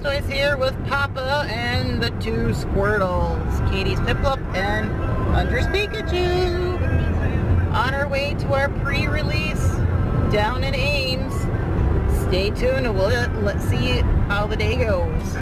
Blastoise here with Papa and the two Squirtles, Katie's Piplup and Hunter's Pikachu, on our way to our pre-release down in Ames. Stay tuned and let's see how the day goes.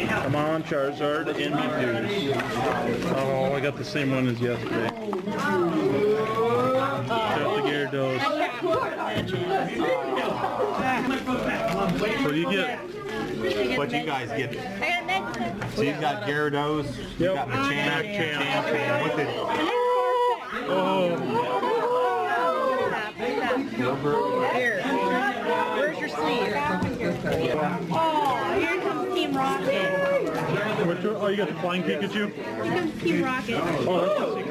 Come on, Charizard, and Mewtwo. Oh, I got the same one as yesterday. Got the Gyarados. What do you get? What you guys get? So you got Gyarados, you got Machamp, Champ, with it. Oh. Here, where's your sleeve? Oh, here comes Team Rocket. Which one? Oh, you got the Flying Pikachu? Here comes Team Rocket. Oh,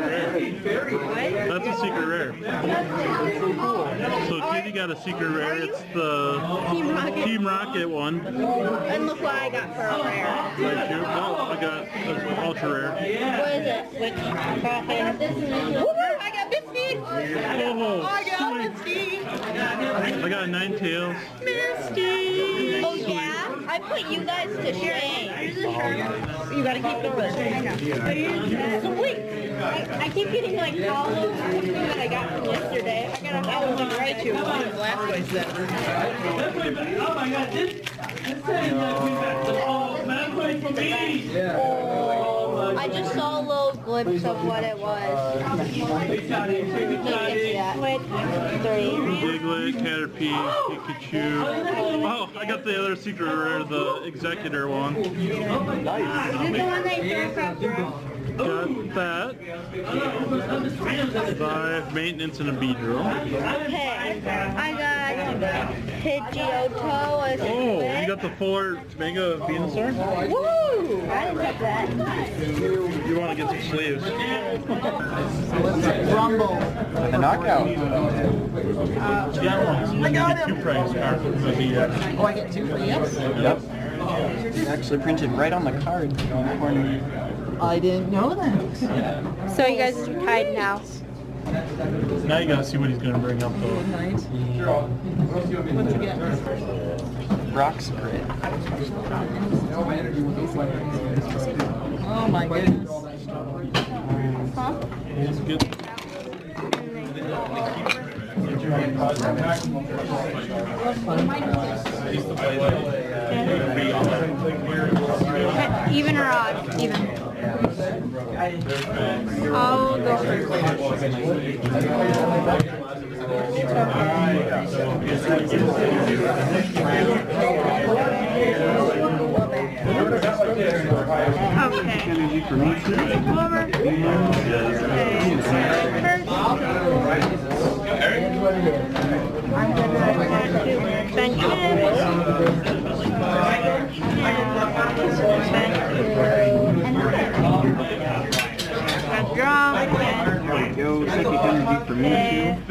that's a secret rare. What? That's a secret rare. So Kitty got a secret rare. It's the Team Rocket one. And look what I got for a rare. Right, you? Oh, I got an ultra rare. What is it? Which coffin? I got Misty! Oh, I got sweet. Misty! I got 9 tails. Misty! Oh yeah? I put you guys to shame. You gotta keep going. I know. Sweet! I keep getting like hollows or something that I got from yesterday. I got a That was on right to one of Blastoise then. Oh my god, this I just saw a little glimpse of what it was. Diglett, Caterpie, Pikachu. Oh, I got the other secret rare, the Executor one. Is it the one that you threw across the room? Got that. 5 maintenance and a Beedrill. Okay, I got Pidgeotto as a Oh, you got the fuller Mega Venusaur? Woo! I didn't have that. You want to get some sleeves. Rumble. The knockout. I got him! 2 prize cards. Oh, I get 2 for yes? Yep. It's actually printed right on the card in the corner. I didn't know that. So you guys are tied now. Now you gotta see what he's gonna bring up though. Nice. What'd you get? Rock Sprit. Oh my goodness. Huh? It's good. Even or odd? Even. I'll go first. Okay. Over. I'm gonna have to bench it. Draw again. There you go. Psychic Energy for Mewtwo.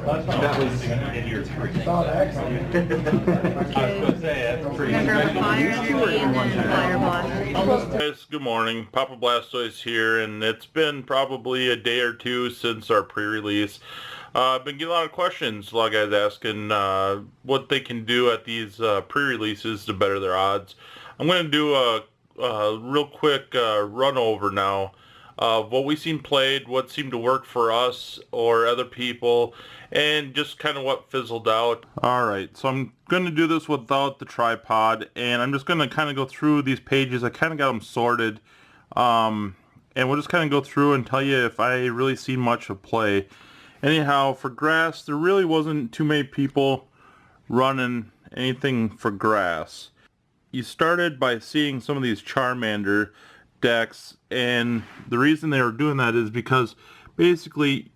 That was in your three. I was gonna say that's pretty. Fire Energy and then Fire Blast. Guys, good morning. Papa Blastoise here, and it's been probably a day or two since our pre-release. I've been getting a lot of questions, a lot of guys asking what they can do at these pre-releases to better their odds. I'm going to do a real quick run over now of what we seen played, what seemed to work for us or other people, and just kind of what fizzled out. Alright, so I'm going to do this without the tripod, and I'm just going to kind of go through these pages. I kind of got them sorted, and we'll just kind of go through and tell you if I really seen much of play. Anyhow, for grass, there really wasn't too many people running anything for grass. You started by seeing some of these Charmander decks, and the reason they were doing that is because basically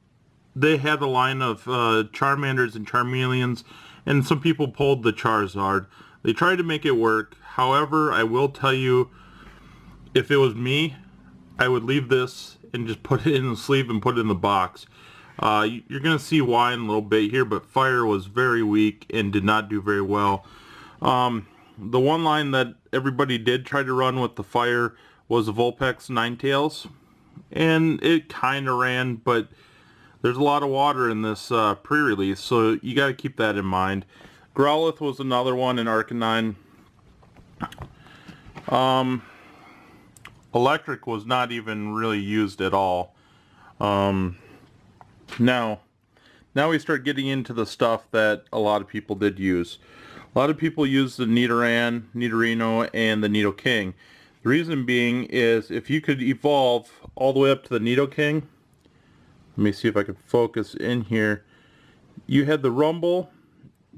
they had a line of Charmanders and Charmeleons, and some people pulled the Charizard. They tried to make it work. However, I will tell you, if it was me, I would leave this and just put it in the sleeve and put it in the box. You're going to see why in a little bit here, but Fire was very weak and did not do very well. The one line that everybody did try to run with the Fire was the Vulpix Ninetales, and it kind of ran, but there's a lot of water in this pre-release, so you got to keep that in mind. Growlithe was another one in Arcanine. Electric was not even really used at all. Now we start getting into the stuff that a lot of people did use. A lot of people use the Nidoran, Nidorino, and the Nidoking. The reason being is if you could evolve all the way up to the Nidoking, let me see if I can focus in here, you had the Rumble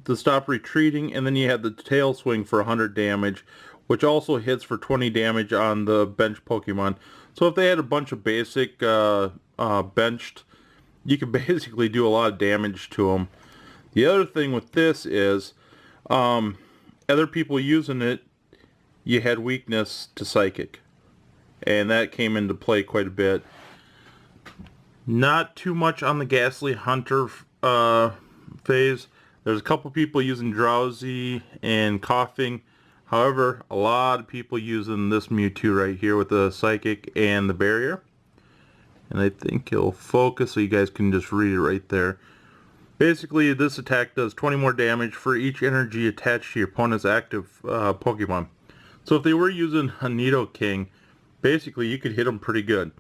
to stop retreating, and then you had the Tail Swing for 100 damage, which also hits for 20 damage on the bench Pokemon. So if they had a bunch of basic benched, you can basically do a lot of damage to them. The other thing with this is, other people using it, you had weakness to Psychic, and that came into play quite a bit. Not too much on the Ghastly Hunter phase. There's a couple people using Drowsy and Coughing. However, a lot of people using this Mewtwo right here with the Psychic and the Barrier. And I think it'll focus so you guys can just read it right there. Basically, this attack does 20 more damage for each energy attached to your opponent's active Pokemon. So if they were using a Nidoking, basically you could hit them pretty good.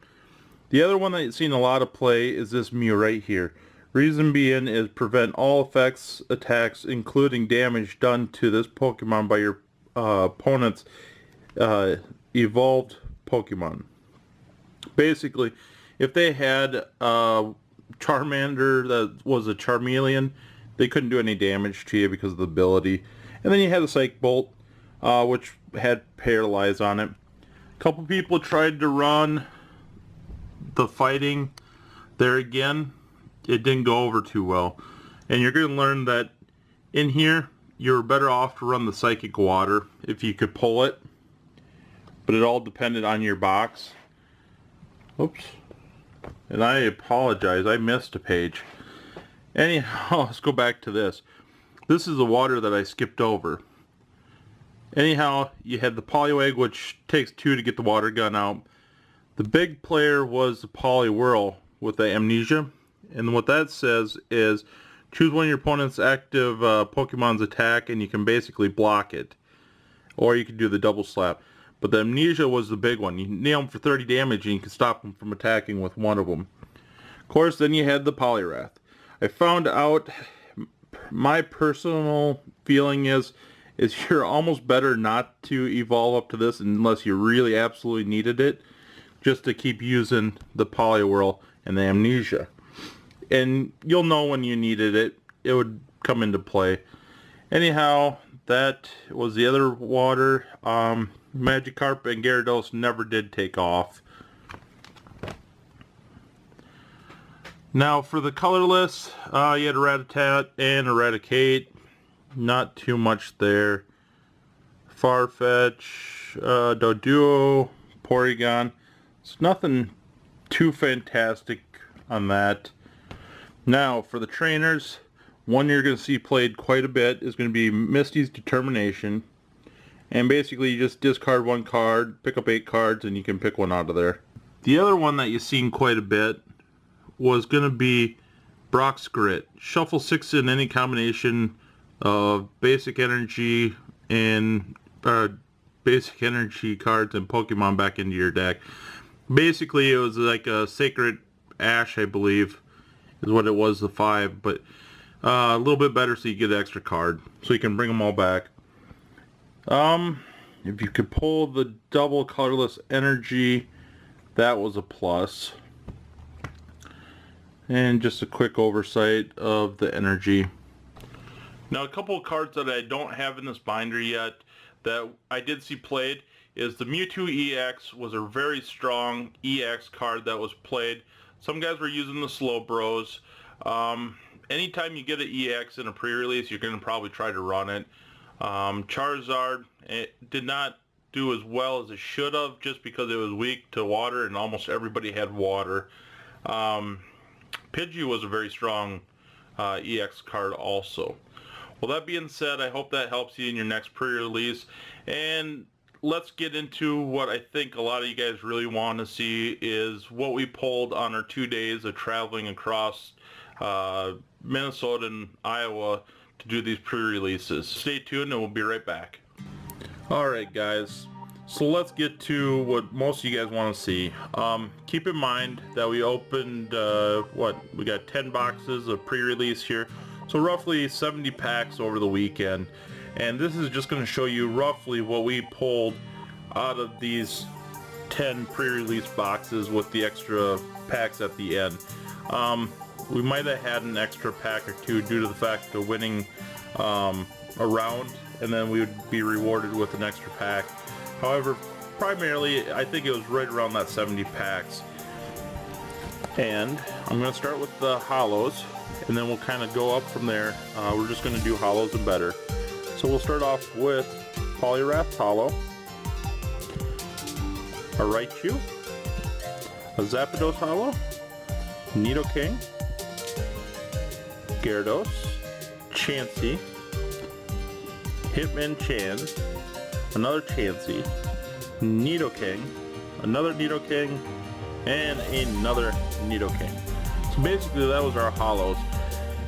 The other one that you've seen a lot of play is this Mew right here. Reason being is prevent all effects, attacks, including damage done to this Pokemon by your opponent's evolved Pokemon. Basically, if they had Charmander that was a Charmeleon, they couldn't do any damage to you because of the ability. And then you had a Psych Bolt, which had Paralyze on it. A couple people tried to run the Fighting. There again, it didn't go over too well. And you're going to learn that in here, you're better off to run the Psychic Water if you could pull it. But it all depended on your box. Oops. And I apologize, I missed a page. Anyhow, let's go back to this. This is the water that I skipped over. Anyhow, you had the Poliwag, which takes 2 to get the water gun out. The big player was the Poliwhirl with the Amnesia. And what that says is choose one of your opponent's active Pokemon's attack and you can basically block it. Or you can do the double slap. But the Amnesia was the big one. You nail them for 30 damage and you can stop them from attacking with one of them. Of course, then you had the Poliwrath. I found out, my personal feeling is you're almost better not to evolve up to this unless you really absolutely needed it, just to keep using the Poliwhirl and the Amnesia. And you'll know when you needed it, it would come into play. Anyhow, that was the other water. Magikarp and Gyarados never did take off. Now for the colorless, you had Rattata and Eradicate. Not too much there. Farfetch, Doduo, Porygon. It's nothing too fantastic on that. Now for the trainers, one you're going to see played quite a bit is going to be Misty's Determination. And basically you just discard one card, pick up 8 cards, and you can pick one out of there. The other one that you've seen quite a bit was going to be Brock's Grit. Shuffle 6 in any combination of basic energy and basic energy cards and Pokemon back into your deck. Basically, it was like a Sacred Ash, I believe, is what it was, the 5, but a little bit better so you get an extra card, so you can bring them all back. If you could pull the double colorless energy, that was a plus. And just a quick oversight of the energy. Now, a couple of cards that I don't have in this binder yet that I did see played is the Mewtwo EX was a very strong EX card that was played. Some guys were using the Slow Bros. Anytime you get an EX in a pre-release, you're going to probably try to run it. Charizard, it did not do as well as it should have just because it was weak to water and almost everybody had water. Pidgey was a very strong EX card also. Well, that being said, I hope that helps you in your next pre-release. And let's get into what I think a lot of you guys really want to see is what we pulled on our 2 days of traveling across Minnesota and Iowa to do these pre-releases. Stay tuned and we'll be right back. Alright guys, so let's get to what most of you guys want to see. Keep in mind that we opened, we got 10 boxes of pre-release here. So roughly 70 packs over the weekend. And this is just going to show you roughly what we pulled out of these 10 pre-release boxes with the extra packs at the end. We might have had an extra pack or two due to the fact of winning a round, and then we would be rewarded with an extra pack. However, primarily I think it was right around that 70 packs. And I'm going to start with the hollows, and then we'll kind of go up from there. We're just going to do hollows and better. So we'll start off with Poliwrath Hollow, a Raichu, a Zapdos Hollow, Nidoking, Gyarados, Chansey, Hitmonchan, another Chansey, Nidoking, another Nidoking, and another Nidoking. So basically that was our hollows.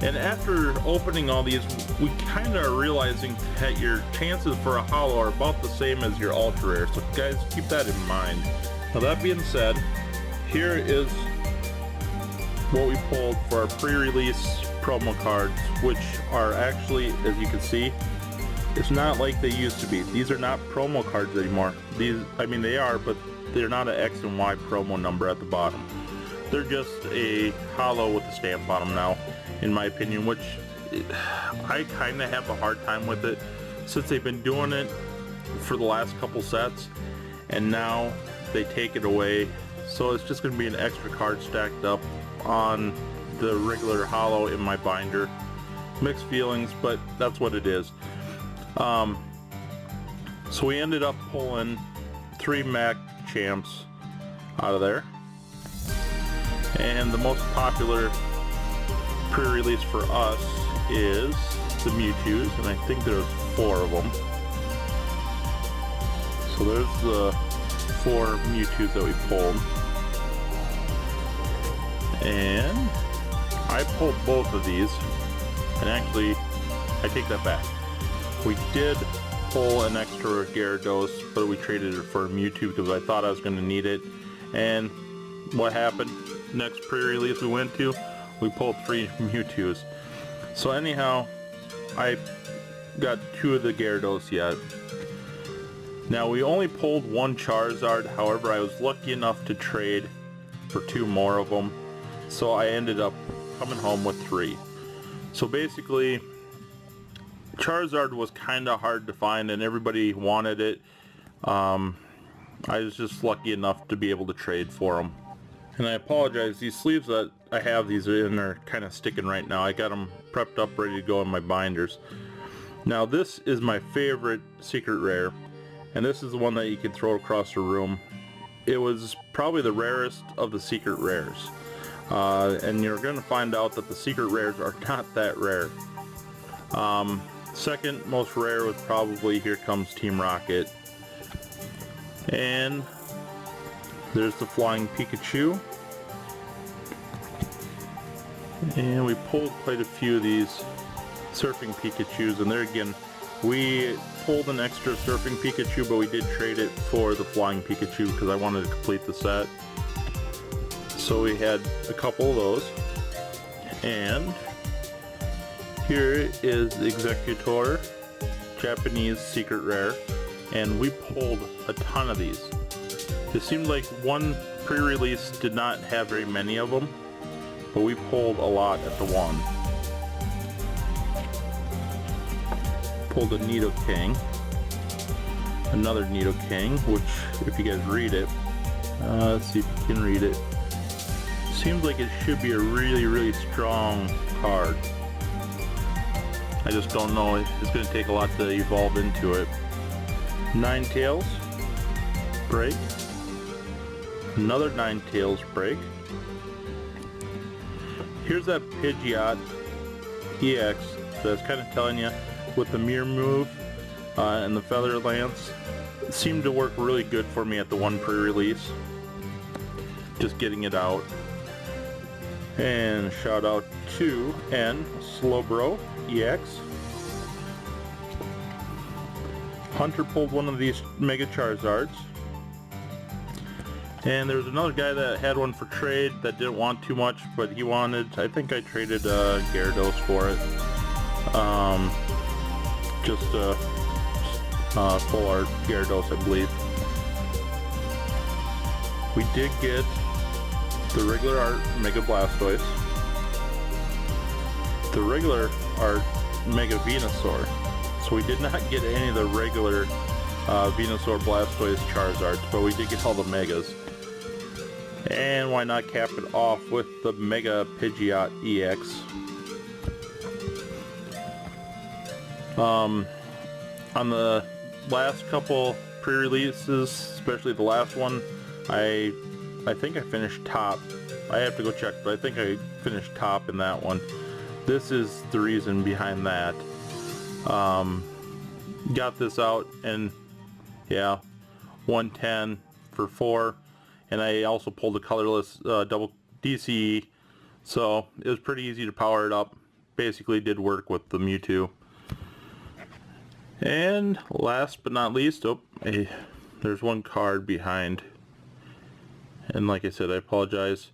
And after opening all these, we kind of are realizing that your chances for a hollow are about the same as your ultra rare. So guys, keep that in mind. Now that being said, here is what we pulled for our pre-release promo cards, which are actually, as you can see, it's not like they used to be. These are not promo cards anymore. These, I mean they are, but they're not an X and Y promo number at the bottom. They're just a hollow with a stamp on them now, in my opinion, which I kind of have a hard time with it since they've been doing it for the last couple sets and now they take it away. So it's just going to be an extra card stacked up on the regular hollow in my binder. Mixed feelings, but that's what it is. So we ended up pulling 3 Mac Champs out of there. And the most popular pre-release for us is the Mewtwo's, and I think there's 4 of them. So there's the 4 Mewtwo's that we pulled. And I pulled both of these, and actually, I take that back. We did pull an extra Gyarados, but we traded it for a Mewtwo because I thought I was going to need it. And what happened? Next pre-release we went to, we pulled 3 Mewtwo's. So anyhow, I got 2 of the Gyarados yet. Now we only pulled 1 Charizard, however I was lucky enough to trade for 2 more of them. So I ended up coming home with 3. So basically, Charizard was kind of hard to find and everybody wanted it. I was just lucky enough to be able to trade for them. And I apologize, these sleeves that I have these in are kind of sticking right now. I got them prepped up, ready to go in my binders. Now this is my favorite secret rare, and this is the one that you can throw across the room. It was probably the rarest of the secret rares. And you're going to find out that the secret rares are not that rare. Second most rare was probably Here Comes Team Rocket. And there's the Flying Pikachu. And we pulled quite a few of these Surfing Pikachus, and there again, we pulled an extra Surfing Pikachu, but we did trade it for the Flying Pikachu because I wanted to complete the set. So we had a couple of those, and here is the Executor Japanese Secret Rare, and we pulled a ton of these. It seemed like one pre-release did not have very many of them, but we pulled a lot at the one. Pulled a Nidoking, another Nidoking, which if you guys read it, let's see if you can read it. Seems like it should be a really strong card. I just don't know. It's going to take a lot to evolve into it. Ninetales break. Another Ninetales break. Here's that Pidgeot EX that's kind of telling you with the mirror move and the feather lance. It seemed to work really good for me at the one pre-release. Just getting it out. And shout out to N Slowbro EX. Hunter pulled one of these Mega Charizards. And there was another guy that had one for trade that didn't want too much, but he wanted, I think I traded Gyarados for it. Just a full art Gyarados, I believe. We did get the regular art Mega Blastoise, the regular art Mega Venusaur. So we did not get any of the regular Venusaur, Blastoise, Charizards, but we did get all the Megas. And why not cap it off with the Mega Pidgeot EX. On the last couple pre-releases, especially the last one, I think I finished top. I have to go check, but I think I finished top in that one. This is the reason behind that. Got this out, and yeah, 110 for 4, and I also pulled a colorless double DCE, so it was pretty easy to power it up. Basically did work with the Mewtwo. And last but not least, there's one card behind. And like I said, I apologize.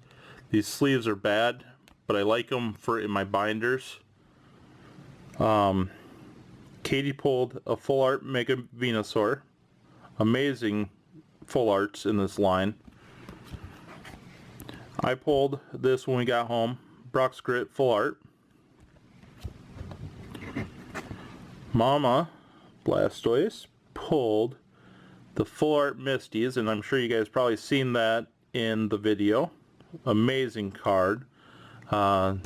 These sleeves are bad, but I like them for in my binders. Katie pulled a full art Mega Venusaur. Amazing full arts in this line. I pulled this when we got home. Brock's Grit full art. Mama Blastoise pulled the full art Misties, and I'm sure you guys probably seen that in the video. Amazing card. And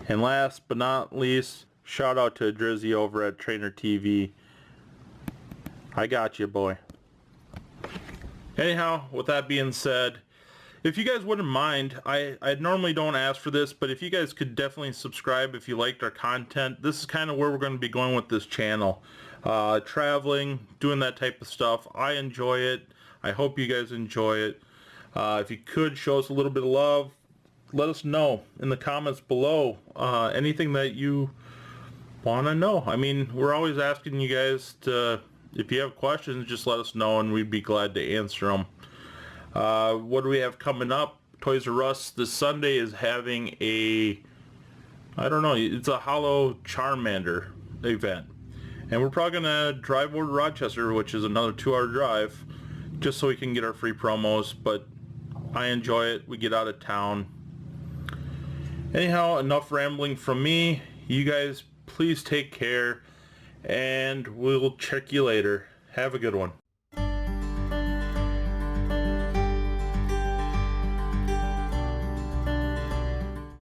last but not least, shout out to Drizzy over at Trainer TV. I got you, boy. Anyhow, with that being said, if you guys wouldn't mind, I normally don't ask for this, but if you guys could definitely subscribe if you liked our content. This is kind of where we're going to be going with this channel. Traveling, doing that type of stuff. I enjoy it. I hope you guys enjoy it. If you could show us a little bit of love, let us know in the comments below. Anything that you want to know. I mean, we're always asking you guys to, if you have questions, just let us know and we'd be glad to answer them. What do we have coming up? Toys R Us this Sunday is having a, I don't know, it's a Hollow Charmander event. And we're probably going to drive over to Rochester, which is another 2-hour drive, just so we can get our free promos, but I enjoy it. We get out of town. Anyhow, enough rambling from me. You guys, please take care, and we'll check you later. Have a good one.